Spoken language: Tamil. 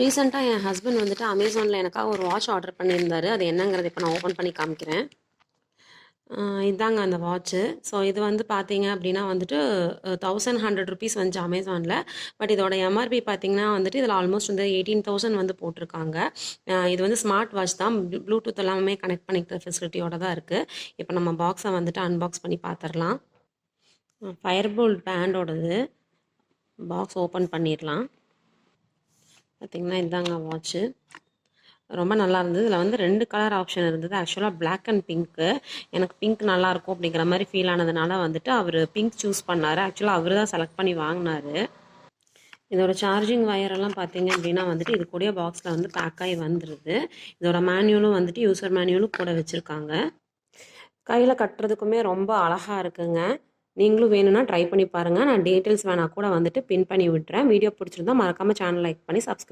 ரீசெண்டா என் ஹஸ்பண்ட் வந்துட்டு அமேசான்ல எனக்காக ஒரு வாட்ச் ஆர்டர் பண்ணியிருந்தாரு. அது என்னங்கிறத இப்ப நான் ஓப்பன் பண்ணி காமிக்கிறேன். இதாங்க அந்த வாட்ச்சு. ஸோ இது வந்து பார்த்தீங்க அப்படின்னா வந்துட்டு ₹1100 வந்துச்சு அமேசான்ல. பட் இதோட எம்ஆர்பி பார்த்தீங்கன்னா வந்துட்டு இதில் ஆல்மோஸ்ட் வந்து 18,000 வந்து போட்டிருக்காங்க. இது வந்து ஸ்மார்ட் வாட்ச் தான். ப்ளூடூத் எல்லாமே கனெக்ட் பண்ணிக்கிற ஃபெசிலிட்டியோட தான் இருக்குது. இப்போ நம்ம பாக்ஸை வந்துட்டு அன்பாக்ஸ் பண்ணி பார்த்துடலாம். ஃபயர்போல்ட் பேண்டோடது. பாக்ஸ் ஓப்பன் பண்ணிடலாம். பார்த்தீங்கன்னா இதாங்க வாட்ச்சு. ரொம்ப நல்லா இருந்தது. இதில் வந்து 2 கலர் ஆப்ஷன் இருந்தது. ஆக்சுவலாக பிளாக் அண்ட் பிங்க்கு. எனக்கு பிங்க் நல்லாயிருக்கும் அப்படிங்கிற மாதிரி ஃபீல் ஆனதுனால வந்துட்டு அவர் பிங்க் சூஸ் பண்ணார். ஆக்சுவலாக அவர் தான் செலக்ட் பண்ணி வாங்கினார். இதோட சார்ஜிங் வயரெல்லாம் பார்த்தீங்க அப்படின்னா வந்துட்டு இது கூடிய பாக்ஸில் வந்து பேக் ஆகி வந்துடுது. இதோட மேனுவலும் வந்துட்டு யூசர் மேனுவலும் கூட வச்சுருக்காங்க. கையில் கட்டுறதுக்குமே ரொம்ப அழகாக இருக்குங்க. நீங்களும் வேணும்னா ட்ரை பண்ணி பாருங்கள். நான் டீட்டெயில்ஸ் வேணா கூட வந்துட்டு பின் பண்ணி விட்டுறேன். வீடியோ பிடிச்சிருந்தா மறக்காமல் சேனல் லைக் பண்ணி சப்ஸ்கிரைப்